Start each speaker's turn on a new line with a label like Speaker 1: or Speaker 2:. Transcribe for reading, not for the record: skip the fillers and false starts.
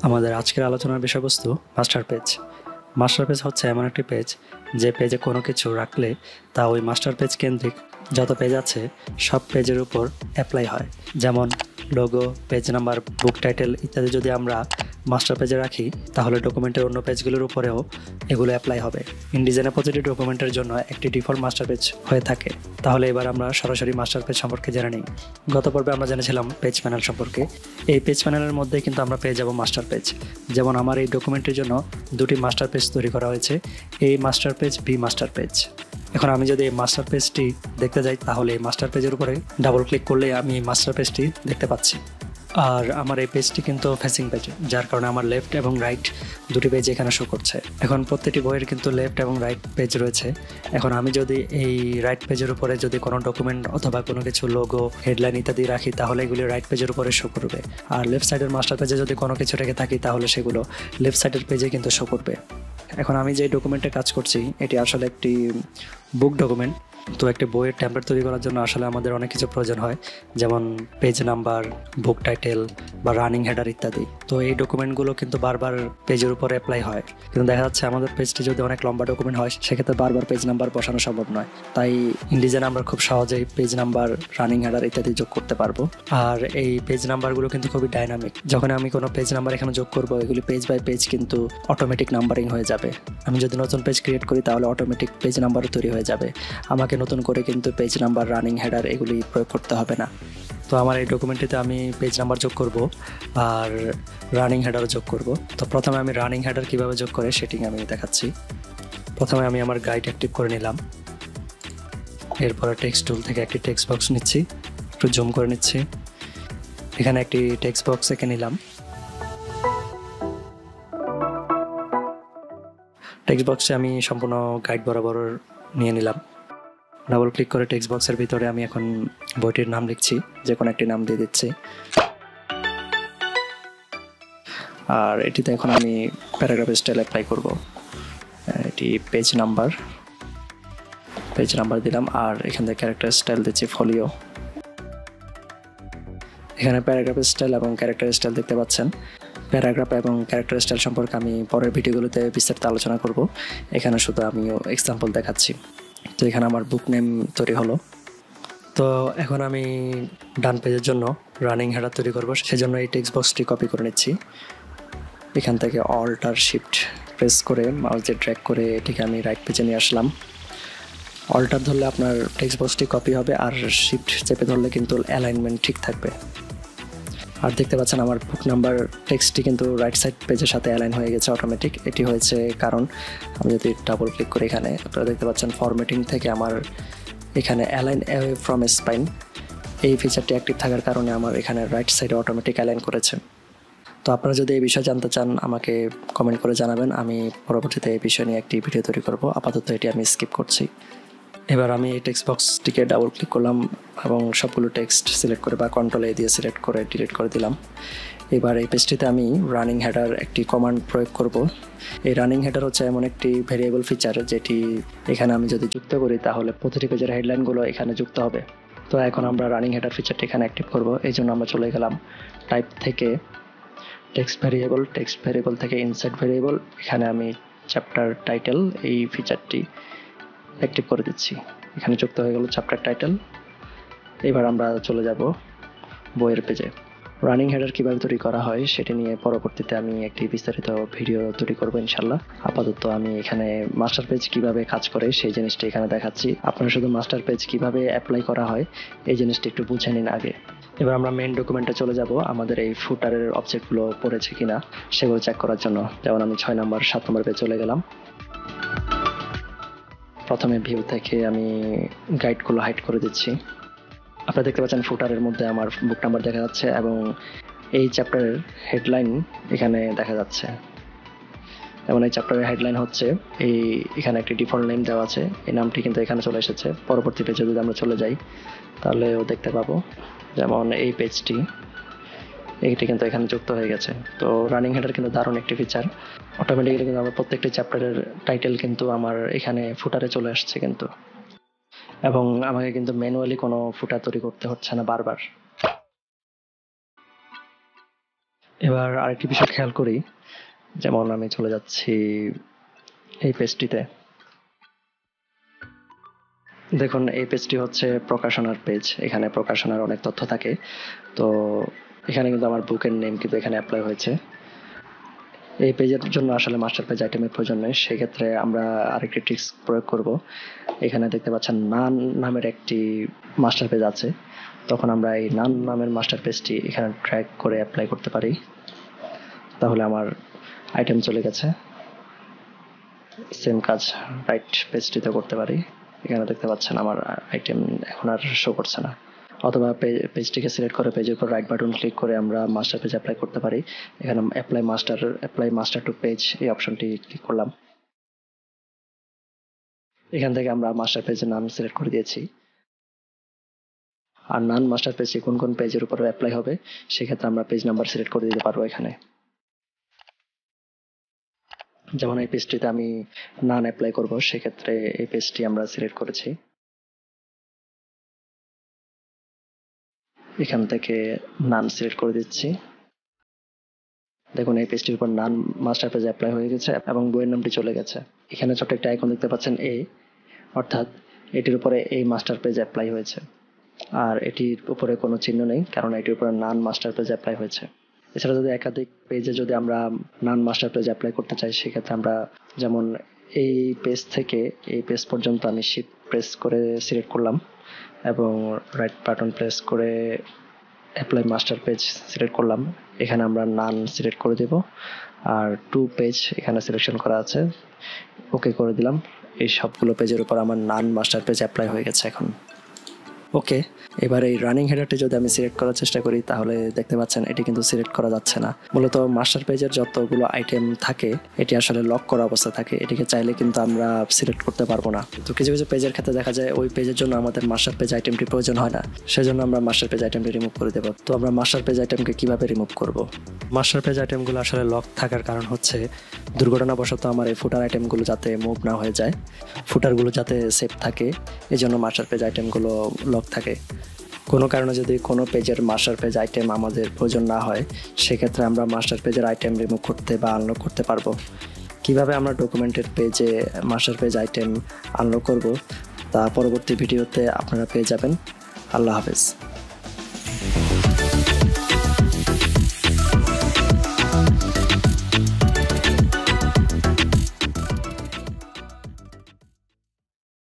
Speaker 1: আমাদের আজকের আলোচনার বিষয়বস্তু মাস্টার পেজ। মাস্টার পেজ হচ্ছে এমন একটি পেজ যে পেজে কোনো কিছু রাখলে তা ওই মাস্টার পেজ কেন্দ্রিক যত পেজ আছে সব পেজের উপর অ্যাপ্লাই হয়। যেমন logo, page number, book title ইত্যাদি যদি আমরা মাস্টার পেজে রাখি তাহলে ডকুমেন্টের অন্য পেজগুলোর উপরেও এগুলো অ্যাপ্লাই হবে। ইনডিজাইনে প্রতিটি ডকুমেন্টের জন্য একটি ডিফল্ট মাস্টার পেজ হয়ে থাকে। তাহলে এবার আমরা সরাসরি মাস্টার পেজ সম্পর্কে জেনে নিই। গত পর্বে আমরা জেনেছিলাম পেজ প্যানেল সম্পর্কে। এই পেজ প্যানেলের মধ্যে কিন্তু আমরা পেয়ে যাব মাস্টার পেজ। যেমন আমার এই ডকুমেন্টের জন্য দুটি মাস্টার পেজ তৈরি করা হয়েছে, এই master page, B master page. এখন আমি যদি এই মাস্টার পেজটি দেখতে যাই তাহলে এই মাস্টার পেজের উপরে ডাবল ক্লিক করলে আমি মাস্টার পেজটি দেখতে পাচ্ছি। আর আমার এই পেজটি কিন্তু ফেসিং পেজ, যার কারণে আমার লেফট এবং রাইট দুটি পেজ এখানে শো করছে। এখন প্রত্যেকটি বইয়ের কিন্তু লেফট এবং রাইট পেজ রয়েছে। এখন আমি যদি এই রাইট পেজের উপরে যদি কোনো ডকুমেন্ট অথবা কোনো কিছু লোগো, হেডলাইন ইত্যাদি রাখি তাহলে এগুলি রাইট পেজের উপরে শো করবে। আর লেফট সাইডের মাস্টার পেজে যদি কোনো কিছু রেখে থাকি তাহলে সেগুলো লেফট সাইডের পেজে কিন্তু শো করবে। এখন আমি যে ডকুমেন্টে কাজ করছি এটি আসলে একটি বুক ডকুমেন্ট। তো একটা বইয়ের টেমপ্লেট তৈরি করার জন্য আসলে আমাদের অনেক কিছু প্রয়োজন হয়, যেমন পেজ নাম্বার, বুক টাইটেল বা রানিং হেডার ইত্যাদি। তো এই ডকুমেন্টগুলো কিন্তু বারবার পেজের উপরে অ্যাপ্লাই হয়, কিন্তু দেখা যাচ্ছে আমাদের পেজটি যদি অনেক লম্বা ডকুমেন্ট হয় সেক্ষেত্রে বারবার পেজ নাম্বার বসানো সম্ভব নয়। তাই ইনডিজাইনে আমরা খুব সহজেই পেজ নাম্বার, রানিং হেডার ইত্যাদি যোগ করতে পারবো। আর এই পেজ নাম্বারগুলো কিন্তু খুবই ডাইনামিক। যখন আমি কোনো পেজ নাম্বার এখানে যোগ করবো এগুলি পেজ বাই পেজ কিন্তু অটোমেটিক নাম্বারিং হয়ে যাবে। আমি যদি নতুন পেজ ক্রিয়েট করি তাহলে অটোমেটিক পেজ নাম্বারও তৈরি হয়ে যাবে, আমাকে নতুন করে কিন্তু পেজ নাম্বার, রানিং হেডার এগুলি প্রয়োগ করতে হবে না। তো আমার এই ডকুমেন্টটিতে আমি পেজ নাম্বার যোগ করব আর রানিং হেডারও যোগ করব। তো প্রথমে আমি রানিং হেডার কীভাবে যোগ করে সেটি আমি দেখাচ্ছি। প্রথমে আমি আমার গাইড অ্যাক্টিভ করে নিলাম, এরপরে টেক্সট টুল থেকে একটি টেক্সট বক্স নিচ্ছি, একটু জুম করে নিচ্ছি। এখানে একটি টেক্সট বক্স এঁকে নিলাম। টেক্সট বক্সে আমি সম্পূর্ণ গাইড বরাবর নিয়ে নিলাম। ডাবল ক্লিক করে টেক্সট বক্সের ভিতরে আমি এখন বইটির নাম লিখছি, যে কোনো একটি নাম দিয়ে দিচ্ছি। আর এটিতে এখন আমি প্যারাগ্রাফ স্টাইল অ্যাপ্লাই করব। এটি পেজ নাম্বার দিলাম, আর এখান থেকে ক্যারেক্টার স্টাইল দিচ্ছি ফলিও। এখানে প্যারাগ্রাফ স্টাইল এবং ক্যারেক্টার স্টাইল দেখতে পাচ্ছেন। প্যারাগ্রাফ এবং ক্যারেক্টার স্টাইল সম্পর্কে আমি পরের ভিডিওগুলোতে বিস্তারিত আলোচনা করব, এখানে শুধু আমিও এক্সাম্পল দেখাচ্ছি। তো এখানে আমার বুক নেম তৈরি হলো। তো এখন আমি ডান পেজের জন্য রানিং হেডার তৈরি করব, সেজন্য এই টেক্সট বক্সটি কপি করে নিচ্ছি। এখান থেকে অল্ট আর শিফট প্রেস করে মাউস দিয়ে ড্র্যাগ করে এটিকে আমি রাইট পেজে নিয়ে আসলাম। অল্টার ধরলে আপনার টেক্সট বক্সটি কপি হবে, আর শিফট চেপে ধরলে কিন্তু অ্যালাইনমেন্ট ঠিক থাকবে। আর দেখতে পাচ্ছেন আমার বুক নাম্বার টেক্সটটি কিন্তু রাইট সাইড পেজের সাথে অ্যালাইন হয়ে গেছে অটোমেটিক। এটি হয়েছে কারণ আমি যদি ডাবল ক্লিক করি এখানে আপনারা দেখতে পাচ্ছেন ফরম্যাটিং থেকে আমার এখানে অ্যালাইন অ্যাওয়ে ফ্রম স্পাইন এই ফিচারটি অ্যাক্টিভ থাকার কারণে আমার এখানে রাইট সাইডে অটোমেটিক অ্যালাইন করেছে। তো আপনারা যদি এই বিষয়ে জানতে চান আমাকে কমেন্ট করে জানাবেন, আমি পরবর্তীতে এই বিষয় নিয়ে একটি ভিডিও তৈরি করব। আপাতত এটি আমি স্কিপ করছি। এবার আমি এই টেক্সট বক্সটিকে ডাবল ক্লিক করলাম এবং সবগুলো টেক্সট সিলেক্ট করে বা কন্ট্রোল এ দিয়ে সিলেক্ট করে ডিলিট করে দিলাম। এবার এই পেজটিতে আমি রানিং হেডার একটি কমান্ড প্রয়োগ করব। এই রানিং হেডার হচ্ছে এমন একটি ভেরিয়েবল ফিচার যেটি এখানে আমি যদি যুক্ত করি তাহলে প্রতিটি পেজের হেডলাইনগুলো এখানে যুক্ত হবে। তো এখন আমরা রানিং হেডার ফিচারটি এখানে অ্যাক্টিভ করব। এই জন্য আমরা চলে গেলাম টাইপ থেকে টেক্সট ভেরিয়েবল থেকে ইনসার্ট ভেরিয়েবল। এখানে আমি চ্যাপ্টার টাইটেল এই ফিচারটি অ্যাক্টিভ করে দিচ্ছি। এখানে যুক্ত হয়ে গেল চ্যাপ্টার টাইটেল। এবার আমরা চলে যাব বইয়ের পেজে। রানিং হেডার কীভাবে তৈরি করা হয় সেটি নিয়ে পরবর্তীতে আমি একটি বিস্তারিত ভিডিও তৈরি করবো ইনশাল্লাহ। আপাতত আমি এখানে মাস্টার পেজ কীভাবে কাজ করে সেই জিনিসটি এখানে দেখাচ্ছি। আপনারা শুধু মাস্টার পেজ কীভাবে অ্যাপ্লাই করা হয় এই জিনিসটি একটু বুঝে নিন আগে। এবার আমরা মেইন ডকুমেন্টে চলে যাব আমাদের এই ফুটারের অবজেক্টগুলো পড়েছে কিনা সেগুলো চেক করার জন্য। যেমন আমি 6 নম্বর 7 নম্বর পেজ চলে গেলাম। প্রথমে ভিউ থেকে আমি গাইডগুলো হাইড করে দিচ্ছি। আপনারা দেখতে পাচ্ছেন ফুটারের মধ্যে আমার বুক নাম্বার দেখা যাচ্ছে এবং এই চ্যাপ্টারের হেডলাইন এখানে দেখা যাচ্ছে। এবং এই চ্যাপ্টারের হেডলাইন হচ্ছে এখানে একটি ডিফল্ট নেম দেওয়া আছে, এই নামটি কিন্তু এখানে চলে এসেছে। পরবর্তী পেজে যদি আমরা চলে যাই তাহলেও দেখতে পাবো, যেমন এই পেজটি এইটি কিন্তু এখানে যুক্ত হয়ে গেছে। তো রানিং হেডার কিন্তু দারুণ একটি ফিচার। অটোমেটিক্যালি কিন্তু আমার প্রত্যেকটি চ্যাপ্টারের টাইটেল কিন্তু আমার এখানে ফুটারে চলে আসছে কিন্তু, এবং আমাকে কিন্তু ম্যানুয়ালি কোনো ফুটার তৈরি করতে হচ্ছে না বারবার। এবার আরেকটি বিষয় খেয়াল করি, যেমন আমি চলে যাচ্ছি এই পেজটিতে। দেখুন এই পেজটি হচ্ছে প্রকাশনার পেজ, এখানে প্রকাশনার অনেক তথ্য থাকে। তো এখানে কিন্তু আমার বুকের নেম কিন্তু এখানে অ্যাপ্লাই হয়েছে। এই পেজের জন্য আসলে মাস্টার পেজ আইটেমের প্রয়োজন নেই, সেক্ষেত্রে আমরা আরেকটি ট্রিক্স প্রয়োগ করব। এখানে দেখতে পাচ্ছেন নান নামের একটি মাস্টার পেজ আছে, তখন আমরা এই নান নামের মাস্টার পেজটি এখানে ড্র্যাগ করে অ্যাপ্লাই করতে পারি, তাহলে আমার আইটেম চলে গেছে। সেম কাজ রাইট পেজটিতে করতে পারি, এখানে দেখতে পাচ্ছেন আমার আইটেম এখন আর শো করছে না। অথবা পেজটিকে সিলেক্ট করে পেজের উপর রাইট বাটন ক্লিক করে আমরা মাস্টার পেজ অ্যাপ্লাই করতে পারি। এখানে অ্যাপ্লাই মাস্টার টু পেজ এই অপশনটি ক্লিক করলাম। এখান থেকে আমরা মাস্টার পেজের নাম সিলেক্ট করে দিয়েছি। আর নান মাস্টার পেজটি কোন কোন পেজের উপরে অ্যাপ্লাই হবে সেক্ষেত্রে আমরা পেজ নাম্বার সিলেক্ট করে দিতে পারবো এখানে। যেমন এই পেজটিতে আমি নান অ্যাপ্লাই করব, সেক্ষেত্রে এই পেজটি আমরা সিলেক্ট করেছি। এখান থেকে নান সিলেক্ট করে দিচ্ছি। দেখুন এই পেজটির উপর নান মাস্টার পেজ অ্যাপ্লাই হয়ে গেছে এবং বইয়ের নামটি চলে গেছে। এখানে ছোট্ট একটা আইকন দেখতে পাচ্ছেন অর্থাৎ এটির উপরে এই মাস্টার পেজ অ্যাপ্লাই হয়েছে। আর এটির উপরে কোনো চিহ্ন নেই, কারণ এটির উপরে নান মাস্টার পেজ অ্যাপ্লাই হয়েছে। এছাড়া যদি একাধিক পেজে যদি আমরা নান মাস্টার পেজ অ্যাপ্লাই করতে চাই, সেক্ষেত্রে আমরা যেমন এই পেজ থেকে এই পেজ পর্যন্ত আমি শিফট প্রেস করে সিলেক্ট করলাম এবং রাইট বাটন প্রেস করে অ্যাপ্লাই মাস্টার পেজ সিলেক্ট করলাম। এখানে আমরা নান সিলেক্ট করে দেব, আর টু পেজ এখানে সিলেকশন করা আছে, ওকে করে দিলাম। এই সবগুলো পেজের উপর আমার নান মাস্টার পেজ অ্যাপ্লাই হয়ে গেছে এখন। ওকে, এবার এই রানিং হেডারটি যদি আমি সিলেক্ট করার চেষ্টা করি, তাহলে দেখতে পাচ্ছেন এটি কিন্তু সিলেক্ট করা যাচ্ছে না। মূলত মাস্টার পেজের যতগুলো আইটেম থাকে এটি আসলে লক করা অবস্থা থাকে, এটিকে চাইলে কিন্তু আমরা সিলেক্ট করতে পারবো না। তো কিছু কিছু পেজের ক্ষেত্রে দেখা যায় ওই পেজের জন্য আমাদের মাস্টার পেজ আইটেমটি প্রয়োজন হয় না, সেজন্য আমরা মাস্টার পেজ আইটেমটি রিমুভ করে দেবো। তো আমরা মাস্টার পেজ আইটেমকে কিভাবে রিমুভ করব? মাস্টার পেজ আইটেমগুলো আসলে লক থাকার কারণ হচ্ছে দুর্ঘটনাবশত আমার এই ফুটার আইটেমগুলো যাতে মুভ না হয়ে যায়, ফুটারগুলো যাতে সেভ থাকে, এই জন্য মাস্টার পেজ আইটেমগুলো লক থাকে। কোনো কারণে যদি কোনো পেজের মাস্টার পেজ আইটেম আমাদের প্রয়োজন না হয়, সেক্ষেত্রে আমরা মাস্টার পেজের আইটেম রিমুভ করতে বা আনলক করতে পারবো। কিভাবে আমরা ডকুমেন্টের পেজে মাস্টার পেজ আইটেম আনলক করব তা পরবর্তী ভিডিওতে আপনারা পেয়ে যাবেন। আল্লাহ হাফেজ।